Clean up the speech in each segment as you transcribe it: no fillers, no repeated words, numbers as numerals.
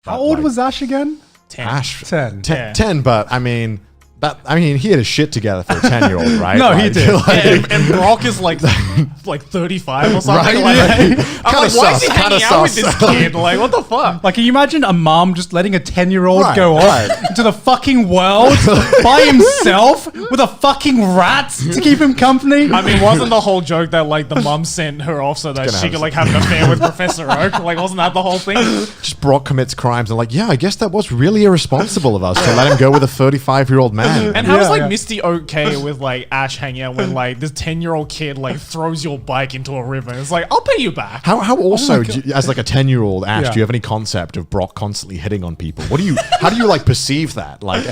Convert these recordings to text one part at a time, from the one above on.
How old was Ash again? 10. Ash 10. 10, but I mean, he had his shit together for a 10-year-old, right? No, he did. And Brock is like 35 or something. Right? Like, Yeah. I'm like, why is he hanging out with this kid? Like, what the fuck? Like, can you imagine a mom just letting a 10-year-old Right, go right. off into the fucking world by himself with a fucking rat to keep him company? I mean, wasn't the whole joke that like the mum sent her off so that she could like have an affair with Professor Oak? Like, wasn't that the whole thing? Just Brock commits crimes and like, yeah, I guess that was really irresponsible of us to let him go with a 35-year-old man. And how is like yeah. Misty okay with like Ash hanging out when like this 10-year-old kid like throws your bike into a river? It's like, I'll pay you back. How also, as like a 10-year-old Ash, Yeah. do you have any concept of Brock constantly hitting on people? How do you like perceive that? Like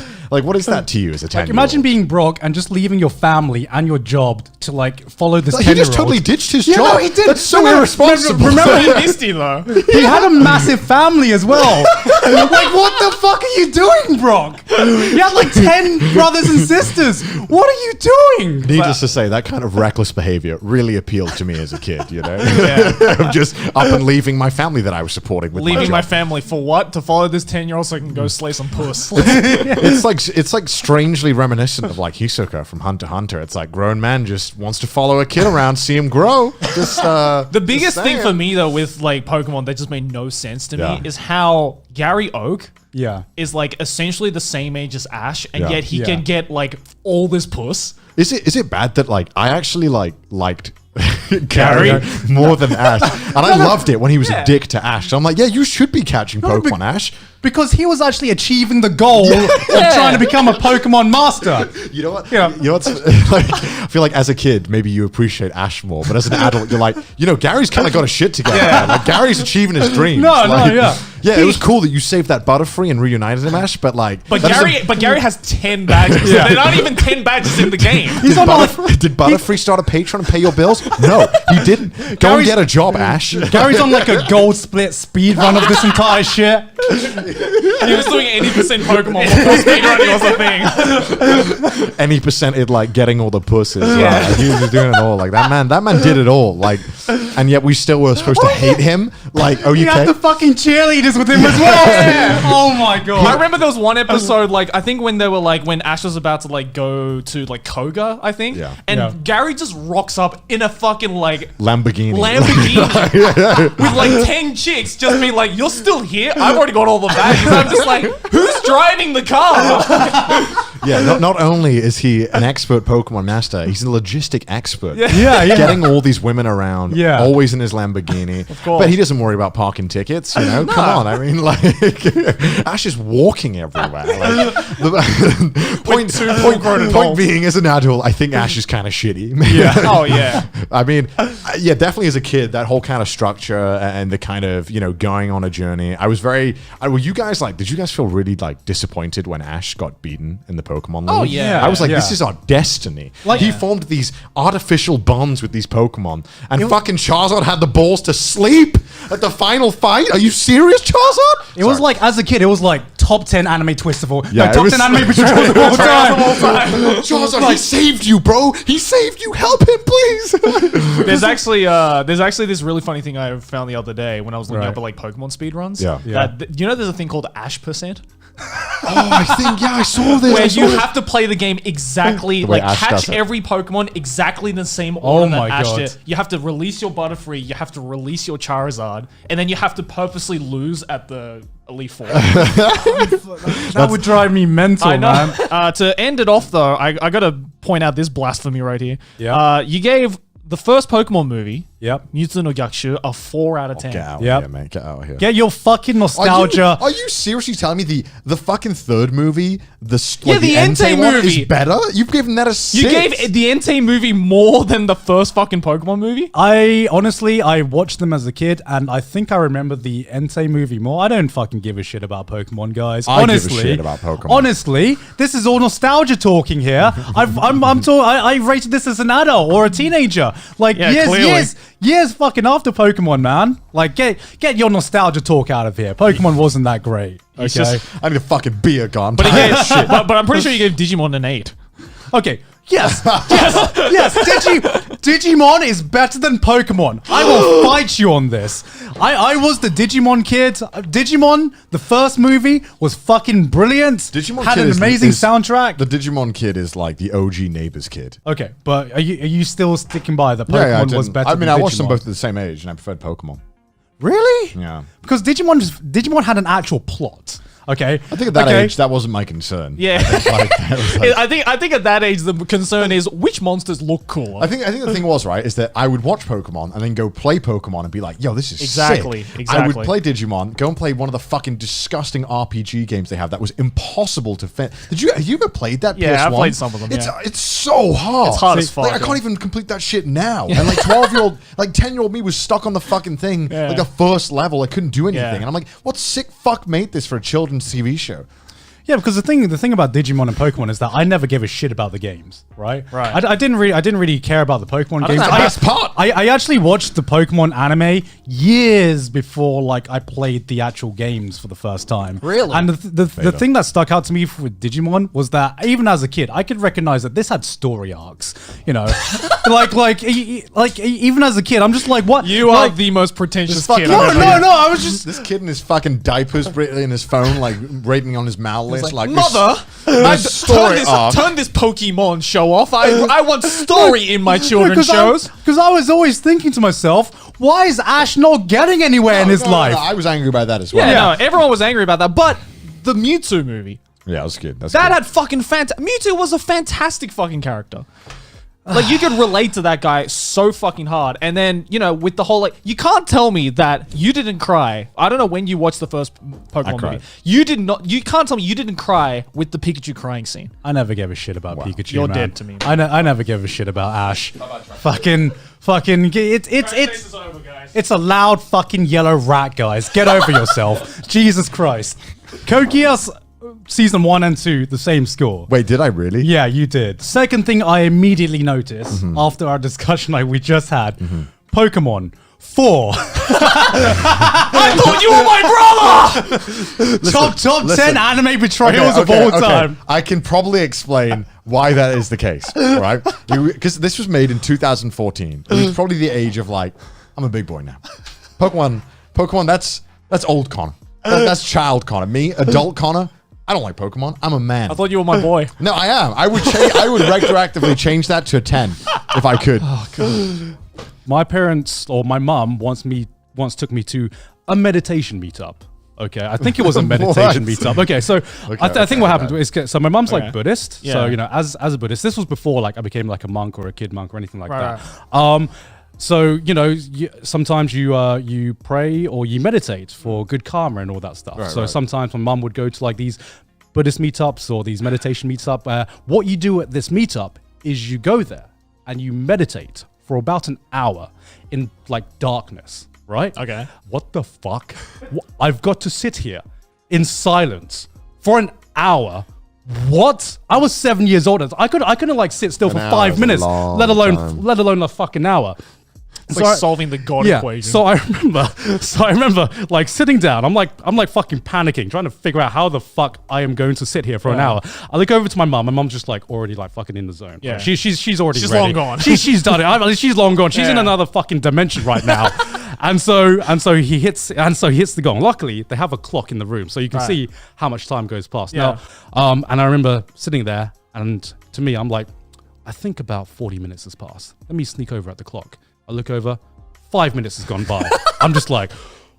what is that to you as a 10-year-old? Imagine being Brock and just leaving your family and your job to like follow this 10-year-old. he just totally ditched his job. No, he did. That's so irresponsible. Remember, Misty though. he had a massive family as well. Like, what the fuck are you doing, Brock? You had like 10 brothers and sisters. What are you doing? Needless to say, that kind of reckless behavior really appealed to me as a kid, you know? Yeah. Of just up and leaving my family that I was supporting with Leaving my job. family for what? To follow this 10-year-old so I can go slay some puss. It's like strangely reminiscent of like Hisoka from Hunter x Hunter. It's like grown man just wants to follow a kid around, see him grow. Just The biggest thing for me though with like Pokemon that just made no sense to me is how Gary Oak is like essentially the same age as Ash, and yet he can get like all this puss. Is it bad that like I actually liked Gary more than Ash, and I loved it when he was a dick to Ash. So I'm like, yeah, you should be catching Pokemon, Ash. Because he was actually achieving the goal of trying to become a Pokemon master. You know what? Yeah. You know what's like? I feel like as a kid, maybe you appreciate Ash more, but as an adult, you're like, you know, Gary's kind of got his shit together. Man. Like Gary's achieving his dreams. Yeah, it was cool that you saved that Butterfree and reunited him, Ash. But like, But Gary has 10 badges. They're not even 10 badges in the game. He's on Did Butterfree start a Patreon and pay your bills? No, he didn't. Go and get a job, Ash. Gary's on like a gold split speed run of this entire shit. He was doing 80% Pokemon before speedrunning was a thing. Any percent at like getting all the pussies. Right? He was doing it all. Like that man did it all. Like, and yet we still were supposed to hate him. Like, oh, He you had the fucking cheerleaders with him as well. Oh my god. I remember there was one episode, like, I think when they were like, when Ash was about to like go to like Koga, I think. Yeah. And Gary just rocks up in a fucking like Lamborghini. With like 10 chicks just being like, you're still here? I've already got all the badges. I'm just like, who's driving the car? Yeah, not only is he an expert Pokemon master, he's a logistic expert. Yeah. Getting all these women around, Yeah. always in his Lamborghini. Of course. But he doesn't worry about parking tickets, you know? Come on, I mean, like, Ash is walking everywhere. Like, the point being, as an adult, I think Ash is kind of shitty. Yeah. Oh, yeah. I mean, yeah, definitely as a kid, that whole kind of structure and the kind of, you know, going on a journey. I was very, were you guys like, did you guys feel really like disappointed when Ash got beaten in the Pokemon League? Oh, yeah. I was like, this is our destiny. Like- he formed these artificial bonds with these Pokemon, and fucking Charizard had the balls to sleep at the final fight. Are you serious, Charizard? It was like, as a kid, it was like top 10 anime twists of all. Yeah, no, it top was- 10 anime betrayals of all time. Charizard, he saved you, bro. He saved you. Help him, please. There's actually this really funny thing I found the other day when I was looking up at like Pokemon speedruns. Yeah. You know there's a thing called Ash percent? Oh, I think, I saw this. Where you have to play the game exactly, way like Ash catch does it. every Pokemon exactly the same order my that Ash God. did. You have to release your Butterfree, you have to release your Charizard, and then you have to purposely lose at the Elite Four. That would drive me mental, I know. man. To end it off, though, I got to point out this blasphemy right here. Yeah. You gave the first Pokemon movie, Yep. Mewtwo no Gyakushu, a 4 out of 10. Get out Yep. of here, man. Get out of here. Get your fucking nostalgia. Are you seriously telling me the fucking third movie, the Entei one movie. is better? You've given that a 6. You gave the Entei movie more than the first fucking Pokemon movie? I watched them as a kid, and I think I remember the Entei movie more. I don't fucking give a shit about Pokemon, guys. I give a Honestly, shit about Pokemon. Honestly, this is all nostalgia talking here. I rated this as an adult or a teenager, like years fucking after Pokemon, man. Like get your nostalgia talk out of here. Pokemon wasn't that great. Okay, I need a fucking beer gun. But I'm pretty sure you gave Digimon an 8. okay. Yes, Digimon is better than Pokemon. I will fight you on this. I was the Digimon kid. Digimon, the first movie, was fucking brilliant. Digimon had Kid an amazing soundtrack. The Digimon kid is like the OG neighbor's kid. Okay, but are you still sticking by that Pokemon was better? I watched them both at the same age, and I preferred Pokemon. Really? Yeah. Because Digimon had an actual plot. Okay. I think at that age, that wasn't my concern. Yeah. I think at that age, the concern is which monsters look cooler. I think the thing was, right, is that I would watch Pokemon and then go play Pokemon and be like, yo, this is sick. Exactly. I would play Digimon, go and play one of the fucking disgusting RPG games they have that was impossible to fit. Have you ever played that PS1? Yeah, I've played some of them, It's so hard. It's hard as fuck. Like, I can't even complete that shit now. And like 12-year-old, like 10-year-old me was stuck on the fucking thing, like the first level. I couldn't do anything. And I'm like, what sick fuck made this for a children's TV show? Yeah, because the thing about Digimon and Pokemon is that I never gave a shit about the games, right? Right. I didn't really care about the Pokemon games. That's the best part. I actually watched the Pokemon anime years before like I played the actual games for the first time. Really? And the thing that stuck out to me with Digimon was that even as a kid, I could recognize that this had story arcs. You know, like even as a kid, I'm just like, what? You are the most pretentious kid. No, I was just this kid in his fucking diapers, in his phone, like rating on his Mal. Like mother, turn this Pokemon show off. I want story in my children's shows. Because I was always thinking to myself, why is Ash not getting anywhere in his life? No, I was angry about that as well. Yeah, no, everyone was angry about that. But the Mewtwo movie. Yeah, that was good. That had fucking Mewtwo was a fantastic fucking character. Like, you could relate to that guy so fucking hard. And then, you know, with the whole, like, you can't tell me that you didn't cry. I don't know when you watched the first Pokemon movie. You can't tell me you didn't cry with the Pikachu crying scene. I never gave a shit about Pikachu, You're man. dead to me. I never gave a shit about Ash. Fucking, it's a loud fucking yellow rat, guys. Get over yourself. Jesus Christ. Code Geass Season 1 and 2, the same score. Wait, did I really? Yeah, you did. Second thing I immediately noticed after our discussion we just had, Pokemon 4. I thought you were my brother! Top 10 anime betrayals of all time. I can probably explain why that is the case, right? Because this was made in 2014. It was probably the age of like, I'm a big boy now. Pokemon, that's old Connor. That's child Connor. Me, adult Connor, I don't like Pokemon. I'm a man. I thought you were my boy. No, I am. I would retroactively change that to a 10 if I could. Oh, God. My parents or my mum once took me to a meditation meetup. Okay, I think it was a meditation meetup. Okay, so I think what happened is, so my mum's like Buddhist. Yeah. So, you know, as a Buddhist, this was before like I became like a monk or a kid monk or anything like that. So, you know, sometimes you pray or you meditate for good karma and all that stuff. Sometimes my mum would go to like these Buddhist meetups or these meditation meetups. What you do at this meetup is you go there and you meditate for about an hour in like darkness, right? Okay. What the fuck? I've got to sit here in silence for an hour. What? I was 7 years old. I couldn't like sit still for 5 minutes, let alone a fucking hour. It's like solving the God equation. So I remember like sitting down. I'm like fucking panicking, trying to figure out how the fuck I am going to sit here for an hour. I look over to my mum. My mum's just like already like fucking in the zone. Yeah, she's already ready. Long gone. She's done it. She's long gone. She's in another fucking dimension right now. and so he hits the gong. Luckily, they have a clock in the room, so you can see how much time goes past. Yeah. Now, and I remember sitting there, and to me, I'm like, I think about 40 minutes has passed. Let me sneak over at the clock. I look over, 5 minutes has gone by. I'm just like,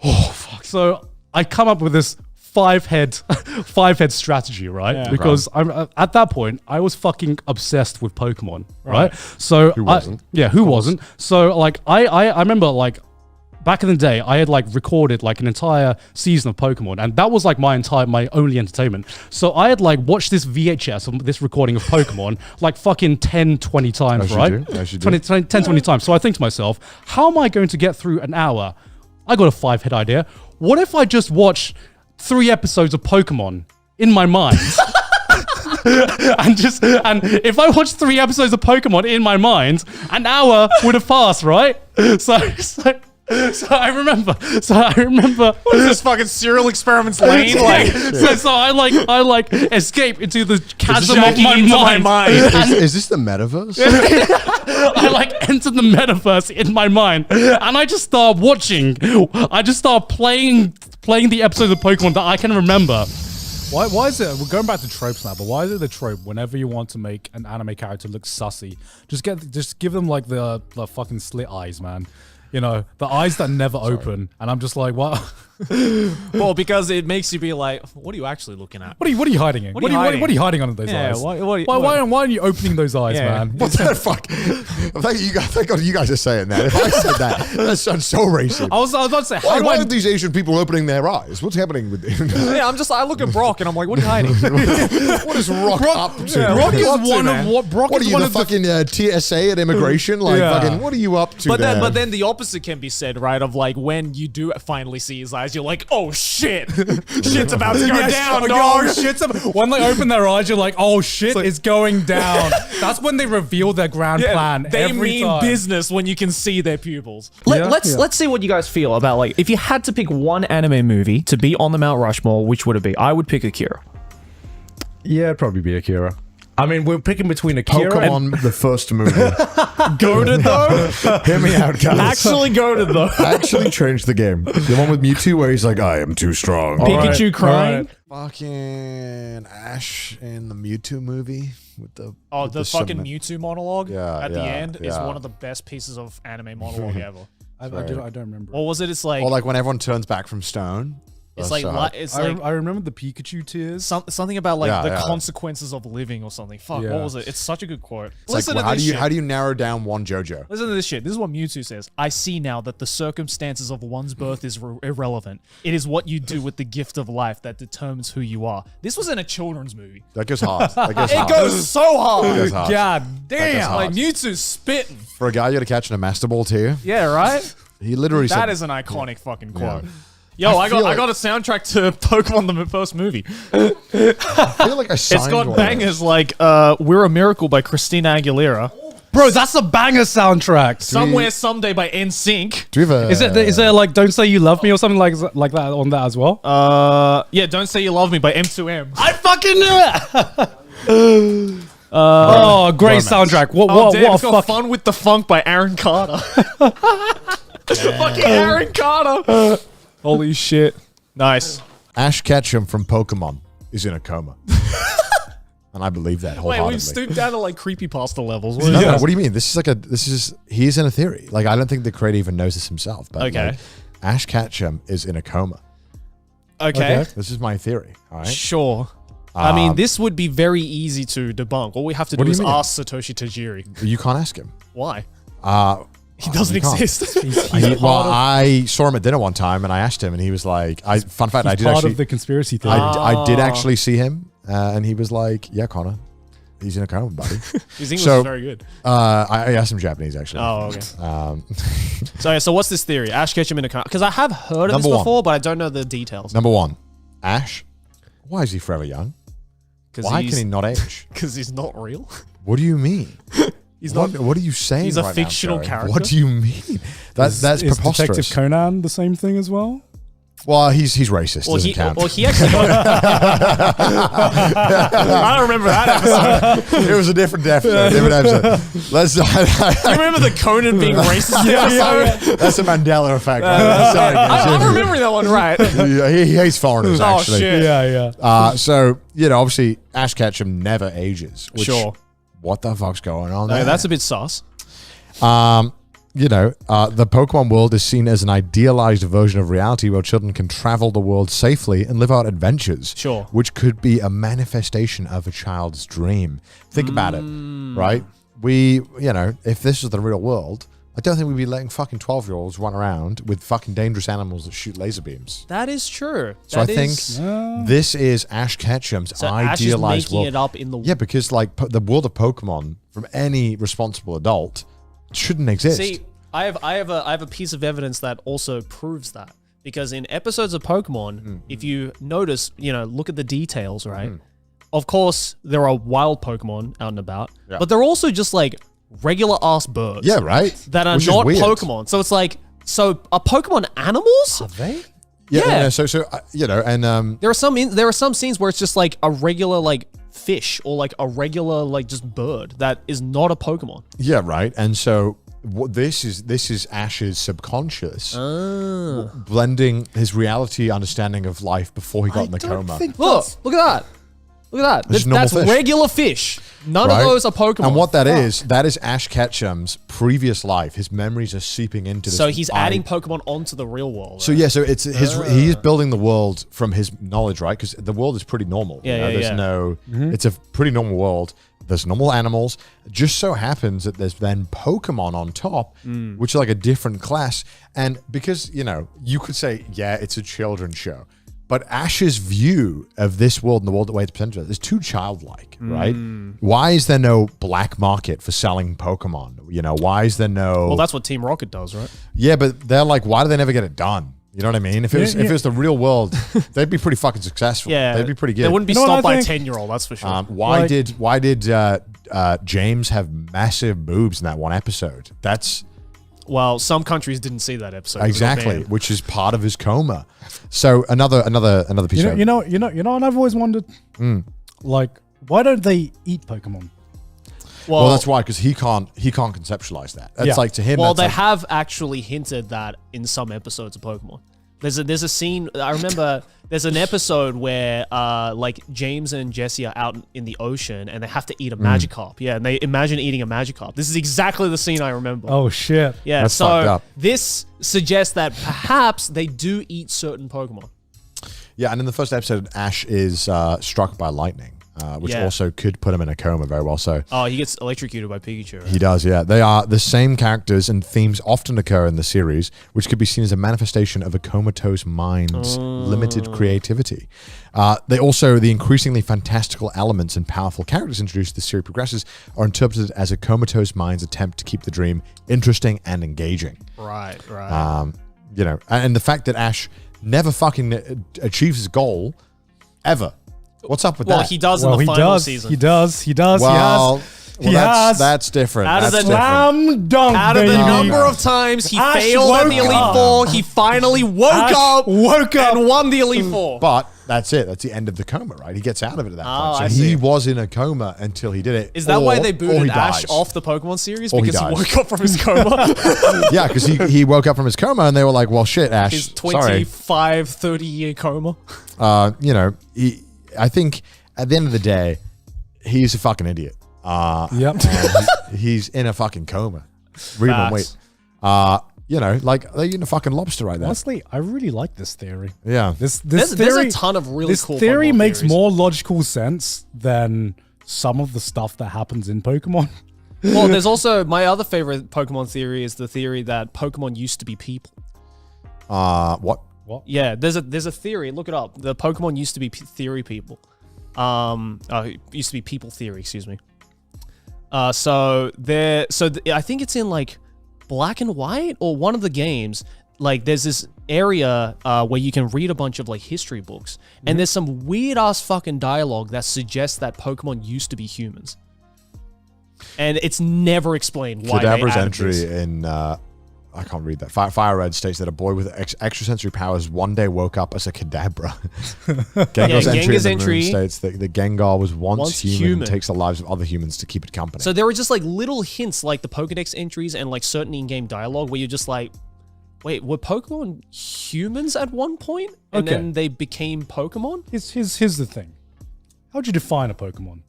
oh, fuck. So I come up with this five head strategy, right? Yeah. Because I'm at that point, I was fucking obsessed with Pokemon, right? So who wasn't? Who wasn't? So like, I remember like, back in the day, I had like recorded like an entire season of Pokemon, and that was like my only entertainment. So I had like watched this VHS of this recording of Pokemon like fucking 10, 20 times, right? 10, 20 times. So I think to myself, how am I going to get through an hour? I got a 5-head idea. What if I just watch 3 episodes of Pokemon in my mind? and if I watched 3 episodes of Pokemon in my mind, an hour would have passed, right? So So I remember. What is this fucking serial experiments lane? So I escape into the chasm of my mind. Is this the metaverse? I enter the metaverse in my mind, and I just start watching. I just start playing the episodes of Pokemon that I can remember. Why is it? We're going back to tropes now, but why is it the trope whenever you want to make an anime character look sussy, just give them like the fucking slit eyes, man. You know, the eyes that never open, and I'm just like, what? Well, because it makes you be like, what are you actually looking at? What are you hiding in? What are you hiding under those eyes? Why aren't you opening those eyes, man? What's that fuck? Thank God you guys are saying that. If I said that sounds so racist. I was about to say, why are these Asian people opening their eyes? What's happening with them? Yeah, I look at Brock and I'm like, what are you hiding? What is Brock up to? Yeah, Brock is one of what? Brock what is are you, one the of fucking TSA at immigration? Like, fucking, what are you up to? But then the opposite can be said, right? Of like when you do finally see his eyes, you're like, oh shit, shit's about to go down, dog. When they open their eyes, you're like, oh shit, it's going down. That's when they reveal their grand plan. They every mean time. business when you can see their pupils. Let's see what you guys feel about, like, if you had to pick one anime movie to be on the Mount Rushmore, which would it be? I would pick Akira. Yeah, it'd probably be Akira. I mean, we're picking between Akira Pokemon, the first movie. Goated though? Hear me out, guys. Actually goated though. Actually changed the game. The one with Mewtwo where he's like, I am too strong. Pikachu crying. Fucking Ash in the Mewtwo movie with the the fucking Mewtwo monologue at the end is yeah. one of the best pieces of anime monologue ever. I don't remember. What was it? It's like, or like when everyone turns back from stone. it's That's like, so hard. I remember the Pikachu tears. something about like Yeah, the yeah. consequences of living or something. Fuck, Yeah. what was it? It's such a good quote. It's like, well, how do you narrow down one JoJo? Listen to this shit. This is what Mewtwo says. I see now that the circumstances of one's birth is irrelevant. It is what you do with the gift of life that determines who you are. This was in a children's movie. That goes hard. It goes so hard. That goes hard. God goes damn! hard. Like Mewtwo's spitting. For a guy you got to catch in a master ball too. Yeah, right? He literally said That is an iconic fucking quote. Yo, I I feel got a soundtrack to Pokemon the first movie. I feel like I signed It's got one. bangers like We're a Miracle by Christina Aguilera. Bro, that's a banger soundtrack. Somewhere Someday by NSYNC. Do you have a, Is there like Don't Say You Love Me or something like that on that as well? Yeah, Don't Say You Love Me by M2M. I fucking knew it. Great soundtrack. What It's got fuck? Fun with the Funk by Aaron Carter. Fucking Aaron Carter. Holy shit. Nice. Ash Ketchum from Pokemon is in a coma. And I believe that Wait, wholeheartedly. we've stooped down to like creepypasta levels. No, no, what do you mean? He's in a theory. Like, I don't think the creator even knows this himself. But Okay. like, Ash Ketchum is in a coma. Okay. This is my theory. All right. Sure. I mean, this would be very easy to debunk. All we have to What do do is you mean? ask Satoshi Tajiri. You can't ask him. Why? He You doesn't can't. exist. I saw him at dinner one time and I asked him and he was like, fun fact, I did Part actually, of the conspiracy theory. I did actually see him and he was like, yeah, Connor, he's in a coma, buddy. His English So, is very good. I asked him Japanese actually. Oh, okay. So what's this theory? Ash Ketchum in a car? Because I have heard of Number this one. before, but I don't know the details. Number one, Ash, why is he forever young? Why can he not age? Because he's not real. What do you mean? He's what, not. what are you saying? He's a right now, fictional Joey? character? What do you mean? That's Is preposterous. Detective Conan the same thing as well? Well, he's racist. Well, Doesn't count. he actually got. I don't remember that episode. It was a different episode. Let's. You remember the Conan being racist episode? That's a Mandela effect. Right? Sorry, guys. I'm remembering that one right. Yeah, he hates foreigners. Oh, Actually. shit. Yeah. So obviously, Ash Ketchum never ages. Which, Sure. What the fuck's going on No, there? that's a bit sus. The Pokemon world is seen as an idealized version of reality where children can travel the world safely and live out adventures. Sure. Which could be a manifestation of a child's dream. Think about it, right? If this was the real world, I don't think we'd be letting fucking 12-year-olds run around with fucking dangerous animals that shoot laser beams. That is true. So I think this is Ash Ketchum's So Ash is idealized making world. it up in the Yeah, because like the world of Pokemon from any responsible adult shouldn't exist. See, I have a piece of evidence that also proves that. Because in episodes of Pokemon, if you notice, look at the details, right? Of course, there are wild Pokemon out and about, but they're also just like regular ass birds. Yeah, right. That are Which is not weird. Pokemon. So it's like, So are Pokemon animals? Are they? Yeah. No, so you know, and There are some scenes where it's just like a regular like fish or like a regular like just bird that is not a Pokemon. yeah, right. And so this is Ash's subconscious blending his reality understanding of life before he got in the coma. Look at that. Look at that. This is normal That's fish. regular fish. None Right? of those are Pokemon. And what that is Ash Ketchum's previous life. His memories are seeping into this. So he's adding Pokemon onto the real world. So yeah, so it's he is building the world from his knowledge, right? Because the world is pretty normal. Yeah, There's no, it's a pretty normal world. There's normal animals. Just so happens that there's then Pokemon on top, which are like a different class. And because you could say, yeah, it's a children's show. But Ash's view of this world and the world the way it's presented is too childlike, right? Why is there no black market for selling Pokemon? Why is there no... Well, that's what Team Rocket does, right? Yeah, but they're like, why do they never get it done? You know what I mean? If it was the real world, they'd be pretty fucking successful. Yeah. They'd be pretty good. They wouldn't be stopped by a 10-year-old, that's for sure. Why did James have massive boobs in that one episode? That's... Well, some countries didn't see that episode. Exactly, which is part of his coma. So another piece of... You know what I've always wondered? Like, why don't they eat Pokemon? Well, that's why, because he can't conceptualize that. That's like to him. Well, that's they like, have actually hinted that in some episodes of Pokemon. There's a scene, I remember there's an episode where like James and Jesse are out in the ocean and they have to eat a Magikarp. Yeah, and they imagine eating a Magikarp. This is exactly the scene I remember. Oh shit! Yeah, That's fucked up. This suggests that perhaps they do eat certain Pokemon. yeah, and in the first episode, Ash is struck by lightning, which Yeah. also could put him in a coma very well. So Oh, he gets electrocuted by Pikachu. Right? he does, yeah. They are the same characters and themes often occur in the series, which could be seen as a manifestation of a comatose mind's limited creativity. The increasingly fantastical elements and powerful characters introduced as the series progresses are interpreted as a comatose mind's attempt to keep the dream interesting and engaging. Right. And the fact that Ash never fucking achieves his goal ever. What's up with Well, that? he does Well, in the he final does. season. He does. Well, He has. that's different. Out of That's the different. Slam dunk, Out of baby. the number of times he Ash failed at the woke Elite up. Four, he finally woke up and won the Elite Four. But that's it. That's the end of the coma, right? He gets out of it at that Oh, point. So I he see. was in a coma until he did it. Is that why they or booted he Ash dies. off the Pokemon series? Or he Because he dies. woke up from his coma? Yeah, because he woke up from his coma and they were like, well, shit, Ash, His sorry. 25, 30-year coma. I think at the end of the day, he's a fucking idiot. Yep. And he's in a fucking coma. Read and wait. Facts. Like they're eating a fucking lobster right there. Honestly, I really like this theory. Yeah. This There's theory, a ton of really this cool theory Pokemon makes theories. more logical sense than some of the stuff that happens in Pokemon. Well, there's also my other favorite Pokemon theory is the theory that Pokemon used to be people. What? Yeah, there's a theory. Look it up. The Pokemon used to be theory people. It used to be people theory. Excuse me. I think it's in like Black and White or one of the games. Like there's this area where you can read a bunch of like history books, and there's some weird ass fucking dialogue that suggests that Pokemon used to be humans, and it's never explained why. Kadabra's they added entry this. in I can't read that. Fire Red states that a boy with extrasensory powers one day woke up as a Kadabra. Gengar's Gengar's entry entry states that the Gengar was once human, human. and takes the lives of other humans to keep it company. So there were just like little hints, like the Pokedex entries and like certain in-game dialogue, where you're just like, wait, were Pokemon humans at one point, and Okay. then they became Pokemon? Here's the thing. How'd you define a Pokemon?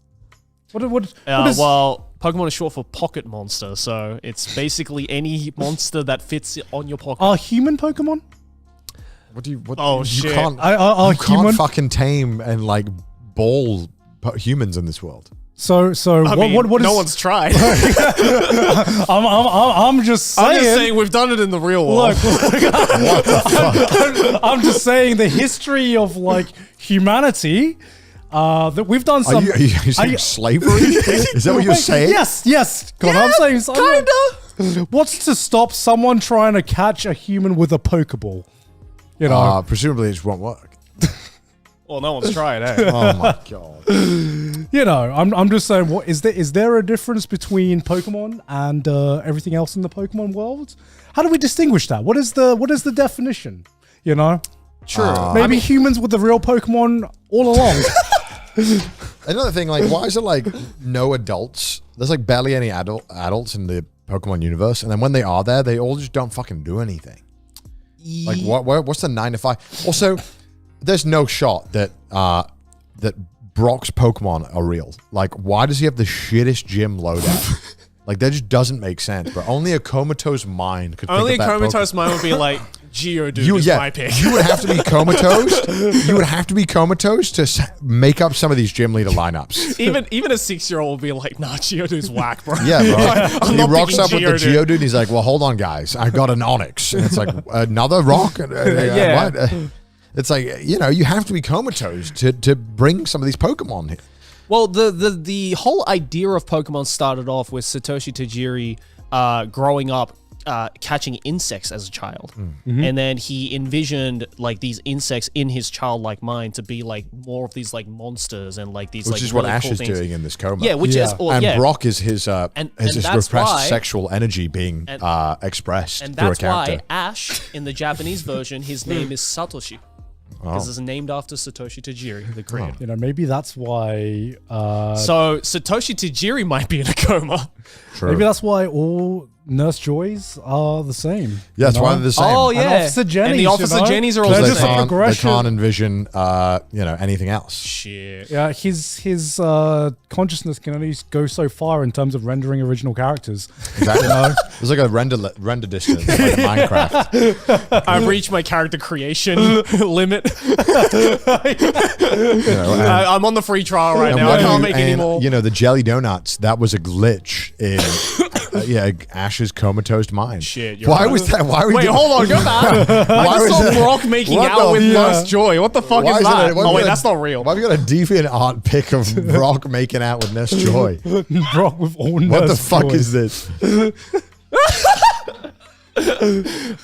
What is... Well, Pokemon is short for pocket monster, so it's basically any monster that fits on your pocket. Are human Pokemon? what do you? What, Oh, you shit. Can't, Are you can't human... fucking tame and like ball humans in this world. So I mean, what is... no one's tried. I'm just saying... I'm just saying we've done it in the real world. I'm just saying the history of like humanity. That we've done some. Are you saying slavery? Is that what you're saying? Yes. God, I'm saying kinda. What's to stop someone trying to catch a human with a Pokeball? You know, Presumably it just won't work. Well, no one's tried, eh? Oh my god. You know, I'm just saying, what is there a difference between Pokemon and everything else in the Pokemon world? How do we distinguish that? What is the definition? You know, True. maybe humans were the real Pokemon all along. Another thing, like, why is it like no adults? There's like barely any adults in the Pokemon universe, and then when they are there, they all just don't fucking do anything. Like, what's the 9 to 5? Also, there's no shot that that Brock's Pokemon are real. Like, why does he have the shittest gym loadout? Like, that just doesn't make sense. But only a comatose mind could Only a think of that comatose mind would be like, Geodude is my pick. You would have to be comatose. You would have to be comatose to make up some of these gym leader lineups. Even a 6-year-old will be like, nah, Geodude's whack, bro. Yeah, bro. He not rocks picking up with the Geodude. And he's like, well, hold on, guys. I got an Onix. And it's like, another rock? Yeah. What? It's like, you know, you have to be comatose to bring some of these Pokemon here. Well, the whole idea of Pokemon started off with Satoshi Tajiri growing up catching insects as a child. And then he envisioned like these insects in his childlike mind to be like more of these like monsters and like these Which like is what really Ash cool is things. doing in this coma. Yeah, which is and yeah. Brock is his And his that's repressed why- sexual energy being expressed And through a that's character. why Ash, in the Japanese version, his name is Satoshi. Because it's named after Satoshi Tajiri, the creator. You know, maybe that's why. So Satoshi Tajiri might be in a coma. True. Maybe that's why all Nurse Joys are the same. Yeah, that's you why know? they're the same. Oh yeah, And Officer Jennies, and the you Officer know? Jennies are all They're the just a same. They progression. can't envision, anything else. Shit. Yeah, his consciousness can only go so far in terms of rendering original characters. Exactly. There's like a render distance, like Minecraft. I've reached my character creation limit. You know, I'm on the free trial right and now. what I can't you- make any and, more. You know, the jelly donuts, that was a glitch in Ash's comatose mind. Shit, you're Why right. was that? Why were we Wait, doing- hold on, go back. I Why just was saw that- Brock making What out the- with Yeah. Nurse Joy. What the fuck Why is is that? it- why Oh we wait, got- that's not real. Why have you got a deviant art pic of Brock making out with Nurse Joy? Brock with all Nurse What the fuck Joys. is this?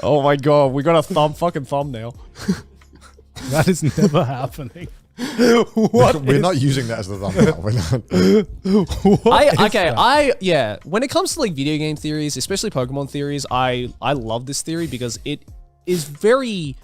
Oh my god, we got a fucking thumbnail. That is never happening. What We're is- not using that as the thumbnail. We're not. Yeah. When it comes to like video game theories, especially Pokemon theories, I love this theory because it is very.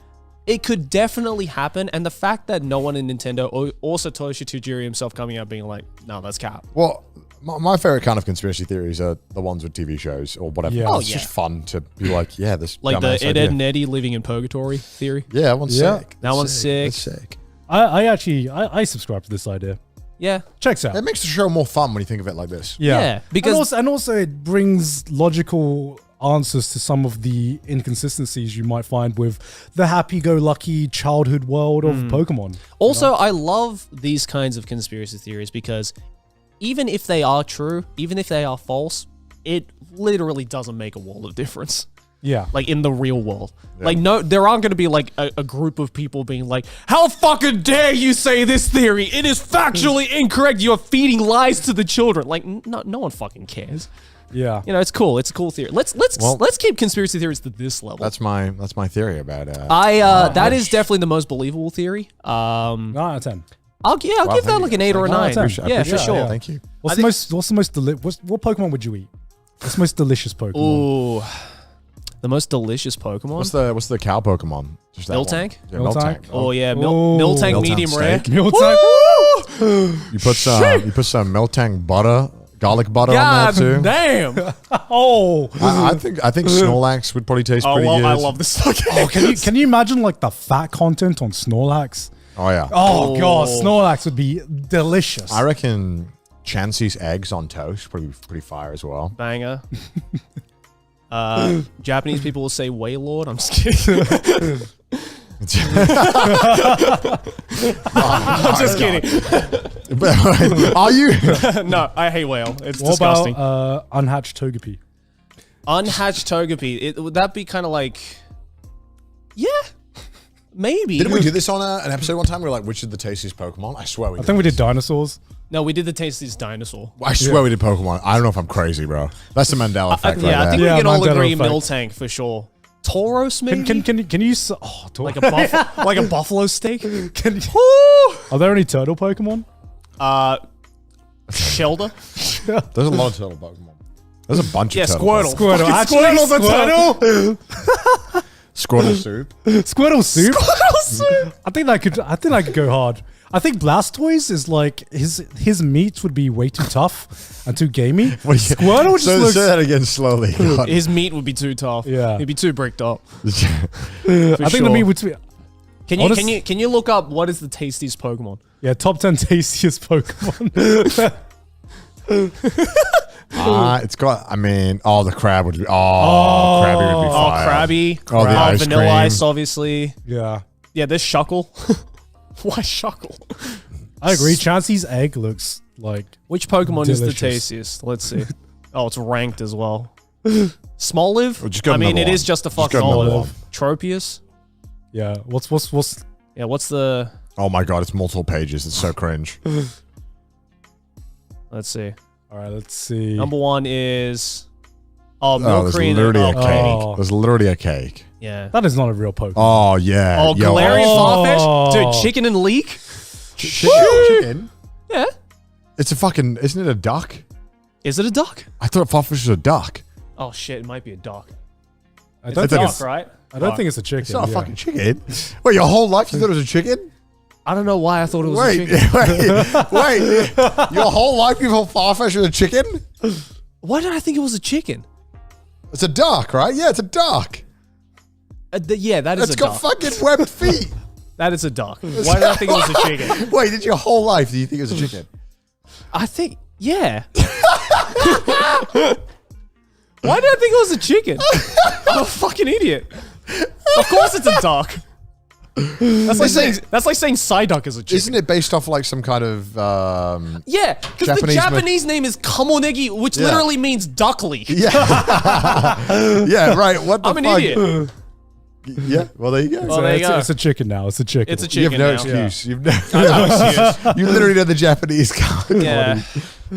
It could definitely happen, and the fact that no one in Nintendo or Satoshi Tajiri himself coming out being like, "No, that's cap." Well, my favorite kind of conspiracy theories are the ones with TV shows or whatever. Yeah. It's just fun to be like, yeah, this Like the dumbass Ed, idea. Ed and Eddie living in purgatory theory. Yeah, that one's Yeah. sick. That one's sick. That's sick. I actually subscribe to this idea. Yeah. Checks out. It makes the show more fun when you think of it like this. Yeah, because- and also it brings logical answers to some of the inconsistencies you might find with the happy-go-lucky childhood world of Pokemon. Also, I love these kinds of conspiracy theories because even if they are true, even if they are false, it literally doesn't make a world of difference. Yeah. Like in the real world. Like no, there aren't going to be like a group of people being like, how fucking dare you say this theory? It is factually incorrect. You are feeding lies to the children. Like no one fucking cares. Yeah. You know, it's cool. It's a cool theory. Let's keep conspiracy theories to this level. That's my theory about it. That is definitely the most believable theory. 9 out of 10. I'll give thank that you. like an 8 or a Thank you. 9. I appreciate Yeah, for it. sure. Yeah. Thank you. What's the most what Pokemon would you eat? What's the most delicious Pokemon? Ooh, the most delicious Pokemon. What's the cow Pokemon? Just that Miltank? one. Yeah, Miltank? Miltank. Oh yeah, Ooh. Miltank Miltank medium rare. steak. Miltank. You put some Miltank butter, garlic butter God on there too. damn! Oh. I think Snorlax would probably taste pretty good. I love this fucking. Oh, can you imagine like the fat content on Snorlax? Oh yeah. Oh god, Snorlax would be delicious. I reckon Chansey's eggs on toast pretty fire as well. Banger. Japanese people will say Waylord. I'm just kidding. I'm just kidding. Are you? No, I hate whale. It's What disgusting. about unhatched Togepi? Unhatched Togepi. Would that be kind of like? Yeah, maybe. Didn't we do this on an episode one time? We were like, which is the tastiest Pokemon? I swear we I did. think we did dinosaurs. No, we did the tastiest dinosaur. I swear we did Pokemon. I don't know if I'm crazy, bro. That's the Mandela effect right Yeah, I there. think Yeah, we can all Mandela agree effect. Miltank for sure. Tauros maybe? Can you like a like a buffalo steak? are there any turtle Pokemon? Shelter. There's a lot of turtle Pokemon. There's a bunch of turtle Squirtle. Squirtle. Fucking Actually, Squirtle's a turtle. Squirtle soup. Squirtle soup. Squirtle soup. I think I could go hard. I think Blastoise is like his meat would be way too tough and too gamey. Squirtle just looks. Say that again slowly. God. His meat would be too tough. Yeah. He'd be too bricked up. I think the meat would be. Can you look up what is the tastiest Pokemon? Yeah, top 10 tastiest Pokemon. It's got. I mean, the crab would be. Krabby would be fire. Krabby. Oh, the ice Vanilla cream. Ice, obviously. Yeah. Yeah, there's Shuckle. Why Shuckle? I agree. Chansey's egg looks like. Which Pokemon is the delicious. tastiest? Let's see. Oh, it's ranked as well. Smoliv? Well, just go I mean, number it one. is just a Just fucking go number Smoliv. one. Tropius? Yeah. What's Yeah, what's the... Oh my god, it's multiple pages. It's so cringe. Let's see. all right, let's see. Number one is... Oh, There's Milcery. literally a cake. Oh. There's literally a cake. Yeah. That is not a real Pokemon. Oh yeah. Oh, Galarian Oh. Farfetch? Dude, Chicken and Leek? Chicken. Yeah. It's a fucking. Isn't it a duck? Is it a duck? I thought Farfetch was a duck. Oh shit, it might be a duck. I It's don't a think duck, it's. right? I don't think it's a chicken. It's not a yeah. fucking chicken. Wait, your whole life you thought it was a chicken? I don't know why I thought it was a Wait, chicken. wait. Your whole life you thought Farfetch was a chicken? Why did I think it was a chicken? It's a duck, right? Yeah, it's a duck. Yeah, that is It's a got duck. fucking webbed feet. That is a duck. Why did I think it was a chicken? Wait, did your whole life do you think it was a chicken? I think, yeah. Why did I think it was a chicken? I'm a fucking idiot. Of course it's a duck. That's like saying Psyduck is a chicken. Isn't it based off like some kind of Yeah, because the Japanese Japanese name is Kamonegi, which Yeah. literally means duckly. Yeah. Yeah, right. What the I'm an fuck? idiot. Yeah, well there you go. Well, there you go. It's a chicken now. It's a chicken. It's a You chicken have no now. excuse. You've no, you literally know the Japanese code. Yeah.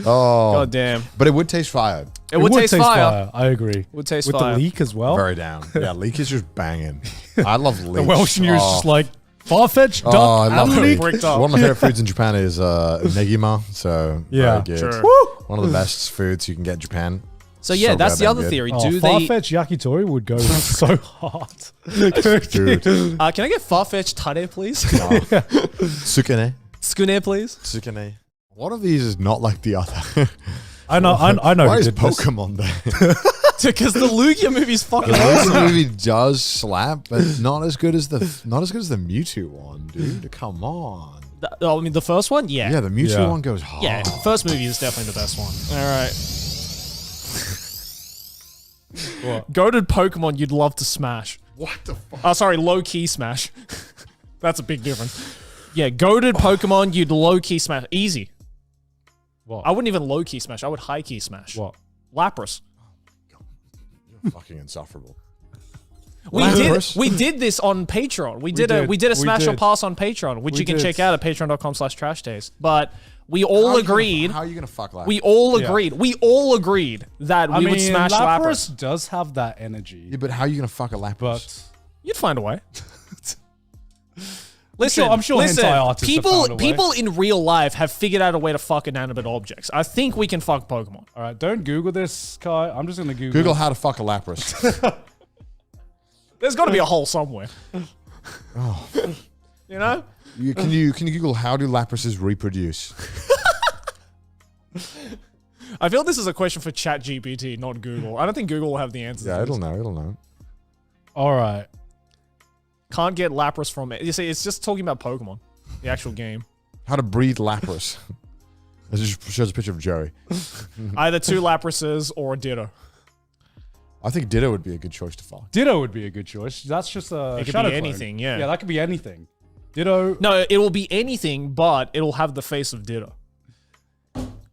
Oh. God damn. But it would taste fire. It would taste fire. I agree. Would taste With fire. the leek as well. Very down. Yeah, leek is just banging. I love leek. The Welsh news is just like Farfetch, duck, I love and leek. Bricked up. One of my favorite foods in Japan is negima. So Yeah. very good. Sure. One of the best foods you can get in Japan. So yeah, So that's the goddamn other good. theory. Oh, Do they? Farfetch yakitori would go so hard. Dude. Can I get Farfetch Tare, please? Sukune. Skune, please. Sukune. One of these is not like the other. I know. Why who is did this. Pokemon there? Because the Lugia movie's fucking This awesome. movie does slap, but not as good as the Mewtwo one, dude. Come on. I mean, the first one, Yeah, the Mewtwo Yeah. one goes hard. Yeah, first movie is definitely the best one. All right. Goated Pokemon you'd love to smash. What the fuck? Oh, sorry, low-key smash. That's a big difference. Yeah, goated Pokemon you'd low-key smash. Easy. What? I wouldn't even low-key smash. I would high-key smash. What? Lapras. You're fucking insufferable. We did this on Patreon. We did a smash or pass on Patreon, which We you can did. check out at patreon.com/trashtaste. But we all agreed. How are you gonna fuck Lapras? We all Yeah. agreed. We all agreed that we would smash Lapras. Lapras does have that energy, Yeah, but how are you gonna fuck a Lapras? but You'd find a way. Listen, I'm sure listen, hentai artists have found a way. people in real life have figured out a way to fuck inanimate objects. I think we can fuck Pokemon. all right, don't Google this, Kai. I'm just gonna Google. Google how to fuck a Lapras. There's got to be a hole somewhere. Oh. You know? Can you Google how do Laprases reproduce? I feel this is a question for ChatGPT, not Google. I don't think Google will have the answers. Yeah, to it'll this. know. It'll know. All right. Can't get Lapras from it. You see, it's just talking about Pokemon, the actual game. How to breed Lapras. It just shows a picture of Joey. Either two Laprases or a Ditto. I think Ditto would be a good choice to fuck. Ditto would be a good choice. That's just a It could shadow be clone. anything, yeah. Yeah, that could be anything. Ditto. No, it will be anything, but it'll have the face of Ditto.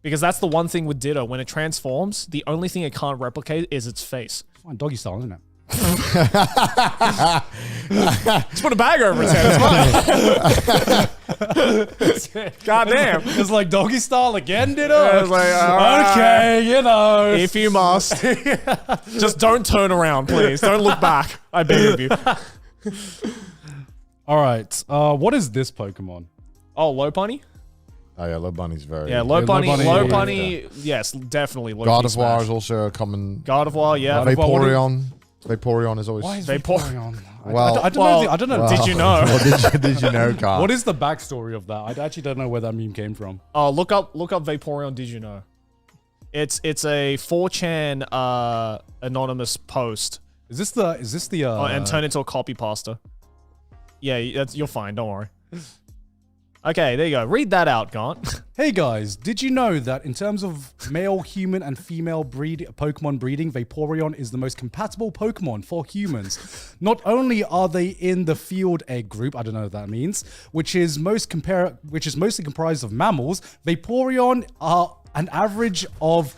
Because that's the one thing with Ditto. When it transforms, the only thing it can't replicate is its face. Fine, doggy style, isn't it? Just put a bag over its head. It's fine. God damn. It's like doggy style again, Ditto. It's like, all right. Okay, you know. If you must. Just don't turn around, please. Don't look back. I beg of you. All right. What is this Pokemon? Oh, Lopunny? Oh yeah, low bunny's very. Yeah, low bunny. Low Low bunny, bunny. Yes, definitely. Low God key of War smash. is also a common. God of War. Yeah. Vaporeon. Vaporeon is always. Why is Vapor- Vaporeon? Well- I don't know. I don't know. Did you know? Well, did you know, Carl? What is the backstory of that? I actually don't know where that meme came from. Oh, look up Vaporeon. Did you know? It's a 4chan anonymous post. Is this the And turn into a copy pasta. Yeah, you're fine. Don't worry. Okay, there you go. Read that out, Gaunt. Hey guys, did you know that in terms of male human and female Pokemon breeding, Vaporeon is the most compatible Pokemon for humans? Not only are they in the field egg group, I don't know what that means, which is mostly comprised of mammals, Vaporeon are an average of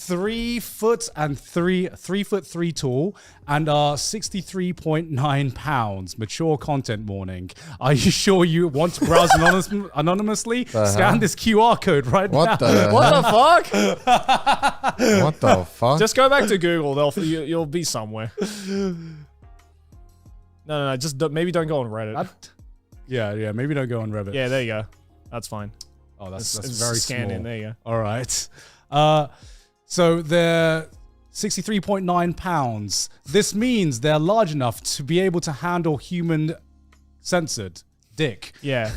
3 foot and 3 foot 3 tall and are 63.9 pounds. Mature content warning. Are you sure you want to browse anonymously? Scan this QR code right now. What the? What the fuck? What the fuck? Just go back to Google. You'll be somewhere. No. Just maybe don't go on Reddit. Yeah. Maybe don't go on Reddit. Yeah, there you go. That's fine. Oh, that's It's very scanned small. in. There you go. All right. So they're 63.9 pounds. This means they're large enough to be able to handle human censored dick. Yeah.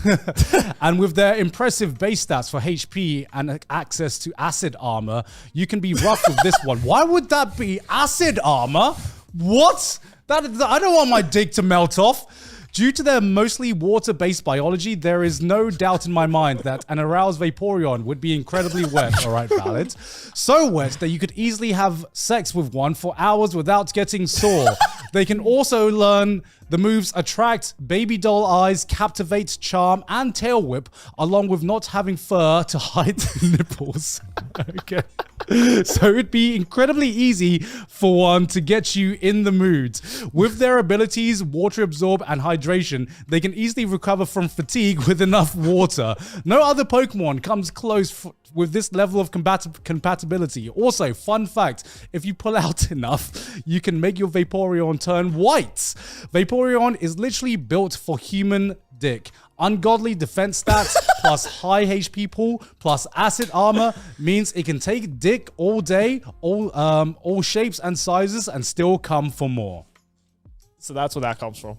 And with their impressive base stats for HP and access to acid armor, you can be rough with this one. Why would that be acid armor? What? I don't want my dick to melt off. Due to their mostly water-based biology, there is no doubt in my mind that an aroused Vaporeon would be incredibly wet. All right, valid. So wet that you could easily have sex with one for hours without getting sore. They can also learn the moves Attract, Baby Doll Eyes, Captivate, Charm, and Tail Whip, along with not having fur to hide the nipples. Okay. So it'd be incredibly easy for one to get you in the mood. With their abilities, Water Absorb and Hydration, they can easily recover from fatigue with enough water. No other Pokemon comes close with this level of compatibility. Also, fun fact, if you pull out enough, you can make your Vaporeon turn white. Vaporeon is literally built for human dick. Ungodly defense stats plus high HP pool plus acid armor means it can take dick all day, all shapes and sizes, and still come for more. So that's where that comes from.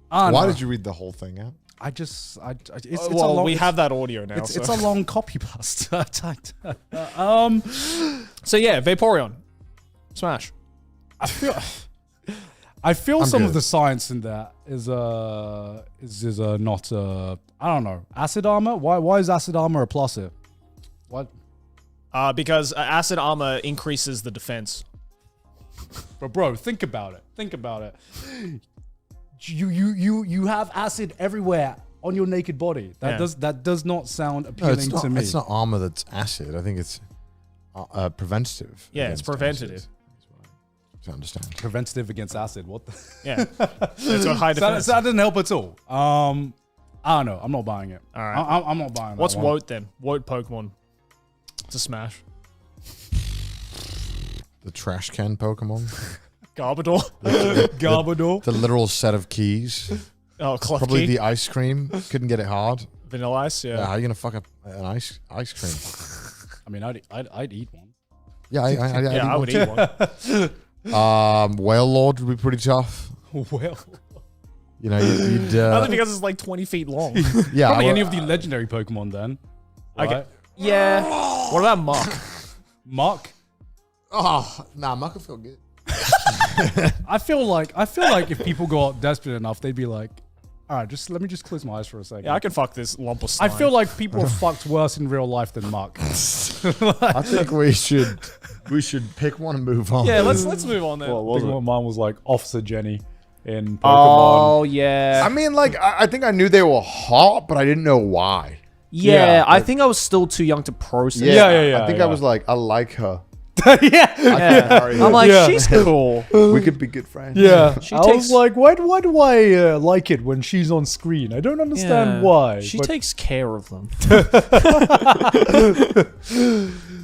Why did you read the whole thing out? It's We have that audio now. It's a long copy paste. So yeah, Vaporeon. Smash. I feel some good. of the science in that is not I don't know, acid armor. Why is acid armor a plus here? What? Because acid armor increases the defense. But bro, think about it. You have acid everywhere on your naked body. That does not sound appealing to me. It's not armor that's acid. I think it's preventative. Yeah, it's against preventative. acid. To understand. Preventative against acid. What the? Yeah, it's got high defense. So that doesn't help at all. I don't know. I'm not buying it. All right. I'm not buying that. What's one. Woat then? Woat Pokemon. It's a smash. The trash can Pokemon. Garbodor. Garbodor. The literal set of keys. Oh, Clef Probably Key. the ice cream. Couldn't get it hard. Vanilla Ice. Yeah, Yeah. how are you gonna fuck up an ice cream? I mean, I'd eat one. Yeah, I would eat one. Whale Lord would be pretty tough. Well, You know, you'd Only because it's like 20 feet long. yeah. probably well, any of the legendary Pokemon then. Okay. Right? Yeah. What about Mach? Mark. Oh, nah, Muck would feel good. I feel like if people got desperate enough, they'd be like, all right, let me close my eyes for a second. Yeah, I can fuck this lump of I slime. feel like people are fucked worse in real life than Mark. I think we should pick one and move on. Yeah, let's move on then. I think mine was like Officer Jenny in Pokemon. Oh yeah. I mean, like, I think I knew they were hot, but I didn't know why. Yeah, I think I was still too young to process. Yeah, I think I was like, I like her. yeah. I'm like, Yeah. she's cool. We could be good friends. Yeah, She I takes- was like, why do I like it when she's on screen? I don't understand why. She but- takes care of them.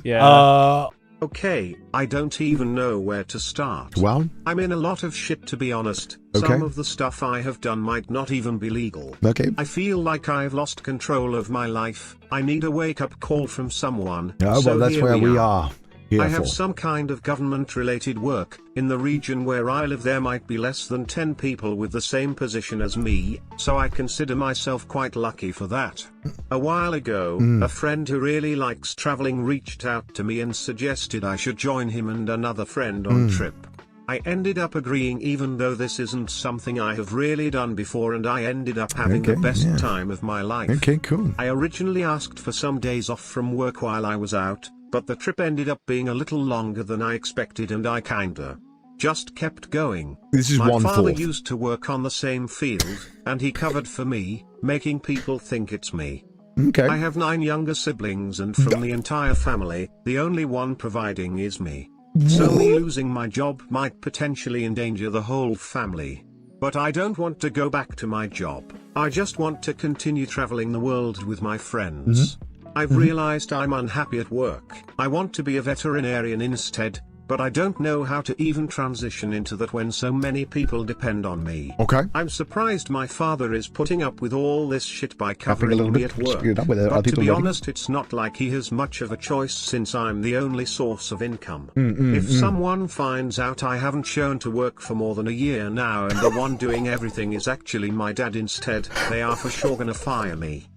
Yeah. Okay, I don't even know where to start. Well, I'm in a lot of shit, to be honest. Okay. Some of the stuff I have done might not even be legal. okay. I feel like I've lost control of my life. I need a wake-up call from someone. Oh, So well, that's here where we are. Here I have for. some kind of government-related work. In the region where I live there might be less than 10 people with the same position as me, so I consider myself quite lucky for that. A while ago, a friend who really likes traveling reached out to me and suggested I should join him and another friend on a trip. I ended up agreeing even though this isn't something I have really done before, and I ended up having the best time of my life. Okay, cool. I originally asked for some days off from work while I was out, but the trip ended up being a little longer than I expected, and I kinda just kept going. This is My 1/4. father used to work on the same field, and he covered for me, making people think it's me. Okay. I have 9 younger siblings, and from the entire family, the only one providing is me. So me losing my job might potentially endanger the whole family. But I don't want to go back to my job. I just want to continue traveling the world with my friends. I've realized I'm unhappy at work. I want to be a veterinarian instead, but I don't know how to even transition into that when so many people depend on me. Okay. I'm surprised my father is putting up with all this shit by a covering little me bit. at work. Speed it up with it. Are But to people be ready? honest, it's not like he has much of a choice since I'm the only source of income. If someone finds out I haven't shown to work for more than a year now and the one doing everything is actually my dad instead, they are for sure gonna fire me.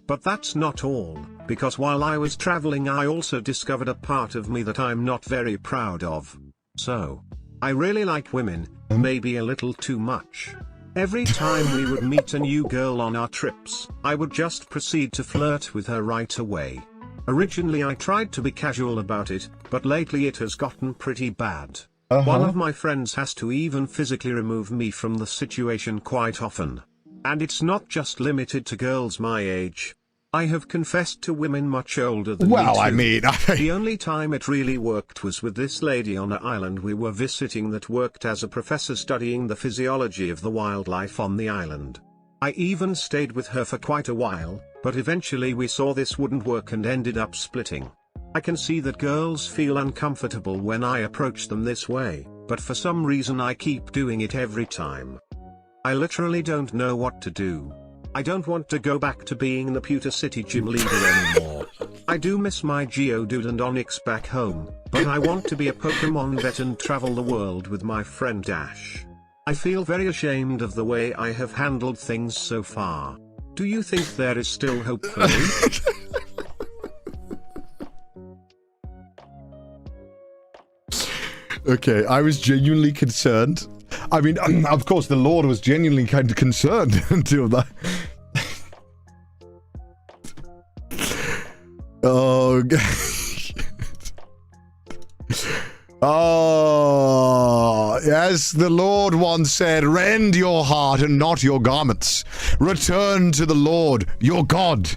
But that's not all, because while I was traveling I also discovered a part of me that I'm not very proud of. So, I really like women, maybe a little too much. Every time we would meet a new girl on our trips, I would just proceed to flirt with her right away. Originally I tried to be casual about it, but lately it has gotten pretty bad. One of my friends has to even physically remove me from the situation quite often. And it's not just limited to girls my age. I have confessed to women much older than me Well, too. I mean, The only time it really worked was with this lady on an island we were visiting that worked as a professor studying the physiology of the wildlife on the island. I even stayed with her for quite a while, but eventually we saw this wouldn't work and ended up splitting. I can see that girls feel uncomfortable when I approach them this way, but for some reason I keep doing it every time. I literally don't know what to do. I don't want to go back to being the Pewter City gym leader anymore. I do miss my Geodude and Onyx back home, but I want to be a Pokemon vet and travel the world with my friend Dash. I feel very ashamed of the way I have handled things so far. Do you think there is still hope for me? okay, I was genuinely concerned. I mean, of course, the Lord was genuinely kind of concerned until that. Oh, oh, yes, the Lord once said, rend your heart and not your garments. Return to the Lord, your God.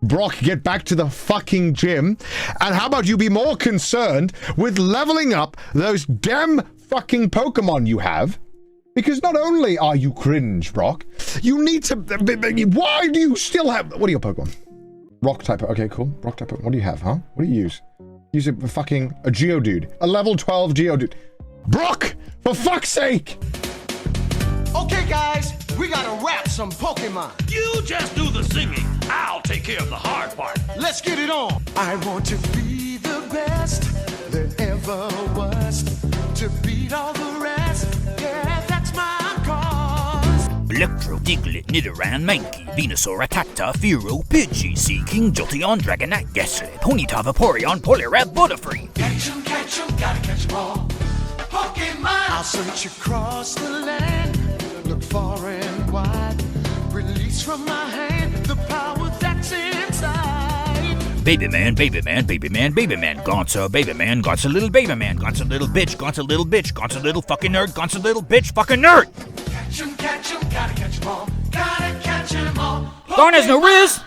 Brock, get back to the fucking gym. And how about you be more concerned with leveling up those damn fucking Pokemon you have? Because not only are you cringe, Brock, you need to... Why do you still have... What are your Pokemon? Rock type. Okay, cool. Rock type. What do you have, huh? What do you use? Use a Geodude. A level 12 Geodude. Brock! For fuck's sake! Okay, guys, we gotta rap some Pokemon. You just do the singing. I'll take care of the hard part. Let's get it on. I want to be the best there ever was. To beat all the rest. Yeah, that's my cause. Electro, Diglett, Nidoran, Mankey, Venusaur, Rattata, Fearow, Pidgey, Seaking, Jolteon, Dragonite, Gastly, Ponyta, Vaporeon, Poliwrath, Butterfree. Catch 'em, gotta catch 'em all. Pokemon! I'll search across the land, look far and wide. Release from my hand the power that's inside. Baby man, baby man, baby man, baby man. Gonza, baby man, Gonza little baby man. Gonza little bitch, Gonza little bitch. Gonza little fucking nerd, Gonza little bitch, fucking nerd. Catch 'em, gotta catch 'em all. Gotta catch 'em all. Darn has no riz.